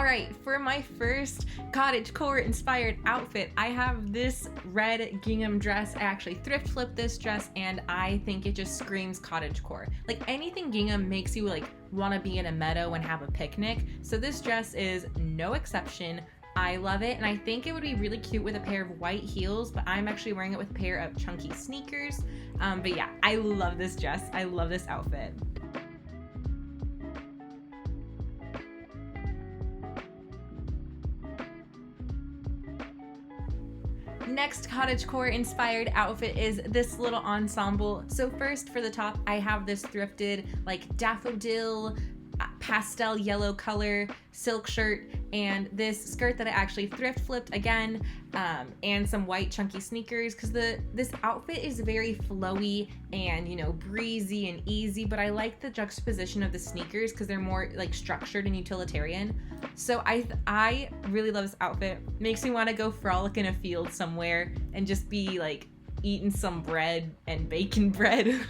Alright, for my first cottagecore inspired outfit, I have this red gingham dress. I actually thrift flipped this dress and I think it just screams cottagecore. Like anything gingham makes you like want to be in a meadow and have a picnic. So this dress is no exception. I love it, and I think it would be really cute with a pair of white heels, but I'm actually wearing it with a pair of chunky sneakers. But yeah, I love this dress. I love this outfit. Next cottagecore inspired outfit is this little ensemble. So first for the top, I have this thrifted like daffodil pastel yellow color silk shirt and this skirt that I actually thrift flipped again, and some white chunky sneakers because this outfit is very flowy and, you know, breezy and easy, but I like the juxtaposition of the sneakers because they're more like structured and utilitarian. So I really love this outfit. Makes me want to go frolic in a field somewhere and just be like eating some bread and baking bread.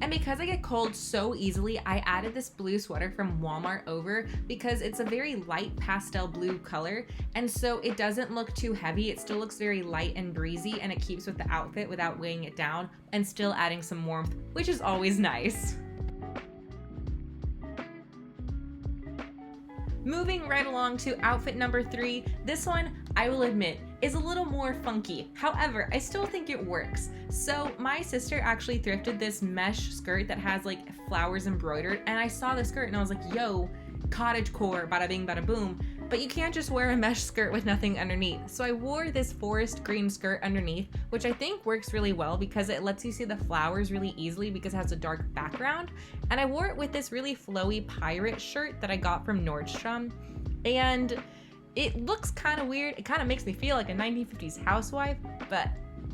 And because I get cold so easily, I added this blue sweater from Walmart over because it's a very light pastel blue color, and so it doesn't look too heavy. It still looks very light and breezy, and it keeps with the outfit without weighing it down and still adding some warmth, which is always nice. Moving right along to outfit number 3, this one, I will admit, is a little more funky. However, I still think it works. So my sister actually thrifted this mesh skirt that has like flowers embroidered, and I saw the skirt and I was like, yo, cottagecore, bada bing, bada boom. But you can't just wear a mesh skirt with nothing underneath. So I wore this forest green skirt underneath, which I think works really well because it lets you see the flowers really easily because it has a dark background. And I wore it with this really flowy pirate shirt that I got from Nordstrom. And it looks kind of weird. It kind of makes me feel like a 1950s housewife, but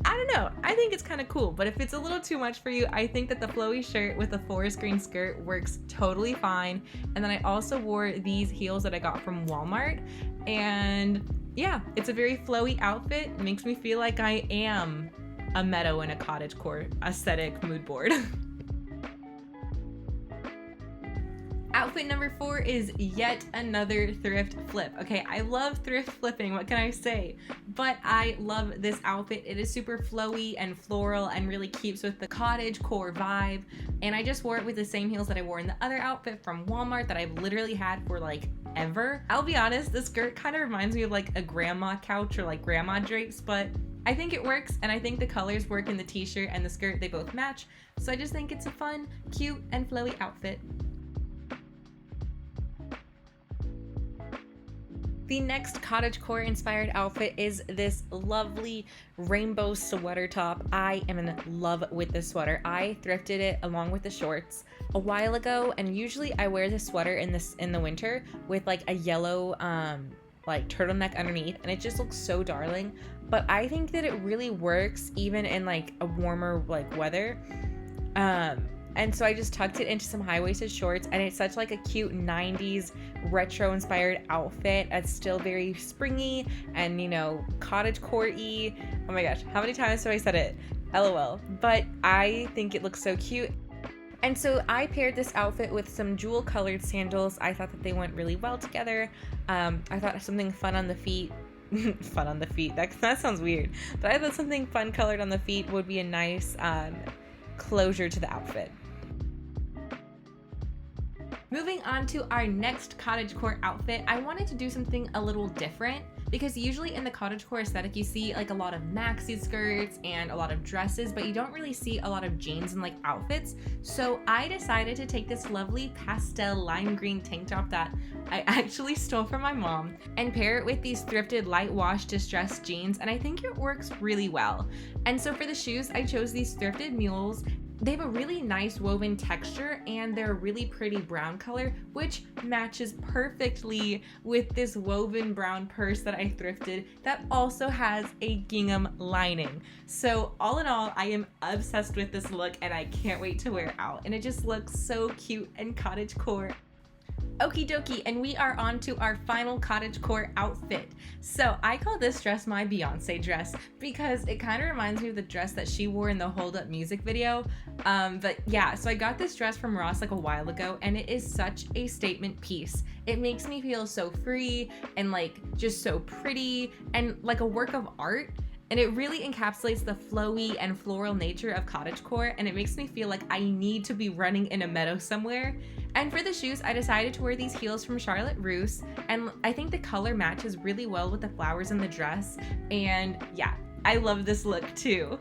I don't know. I think it's kind of cool, but if it's a little too much for you, I think that the flowy shirt with the forest green skirt works totally fine. And then I also wore these heels that I got from Walmart. And yeah, it's a very flowy outfit. It makes me feel like I am a meadow in a cottagecore aesthetic mood board. Outfit number 4 is yet another thrift flip. Okay, I love thrift flipping, what can I say? But I love this outfit. It is super flowy and floral and really keeps with the cottagecore vibe. And I just wore it with the same heels that I wore in the other outfit from Walmart that I've literally had for like ever. I'll be honest, this skirt kind of reminds me of like a grandma couch or like grandma drapes, but I think it works, and I think the colors work in the t-shirt and the skirt. They both match. So I just think it's a fun, cute, and flowy outfit. The next cottagecore inspired outfit is this lovely rainbow sweater top. I am in love with this sweater. I thrifted it along with the shorts a while ago, and usually I wear this sweater in the winter with like a yellow like turtleneck underneath, and it just looks so darling. But I think that it really works even in like a warmer like weather. And so I just tucked it into some high-waisted shorts, and it's such like a cute 90s retro-inspired outfit. It's still very springy and, you know, cottagecore-y. Oh my gosh, how many times have I said it? LOL. But I think it looks so cute. And so I paired this outfit with some jewel-colored sandals. I thought that they went really well together. I thought something fun on the feet. Fun on the feet. That sounds weird. But I thought something fun colored on the feet would be a nice closure to the outfit. Moving on to our next cottagecore outfit, I wanted to do something a little different because usually in the cottagecore aesthetic you see like a lot of maxi skirts and a lot of dresses, but you don't really see a lot of jeans and like outfits. So I decided to take this lovely pastel lime green tank top that I actually stole from my mom and pair it with these thrifted light wash distressed jeans, and I think it works really well. And so for the shoes, I chose these thrifted mules. They have a really nice woven texture and they're a really pretty brown color, which matches perfectly with this woven brown purse that I thrifted that also has a gingham lining. So all in all, I am obsessed with this look and I can't wait to wear it out. And it just looks so cute and cottagecore. Okie dokie, and we are on to our final cottagecore outfit. So I call this dress my Beyonce dress because it kind of reminds me of the dress that she wore in the Hold Up music video. But yeah, so I got this dress from Ross like a while ago, and it is such a statement piece. It makes me feel so free and like just so pretty and like a work of art. And it really encapsulates the flowy and floral nature of cottagecore, and it makes me feel like I need to be running in a meadow somewhere. And for the shoes, I decided to wear these heels from Charlotte Russe, and I think the color matches really well with the flowers in the dress. And yeah, I love this look too.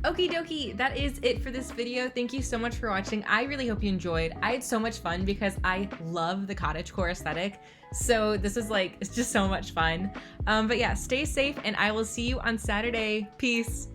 Okie dokie, that is it for this video. Thank you so much for watching. I really hope you enjoyed. I had so much fun because I love the cottagecore aesthetic. So this is like, it's just so much fun. But yeah, stay safe and I will see you on Saturday. Peace.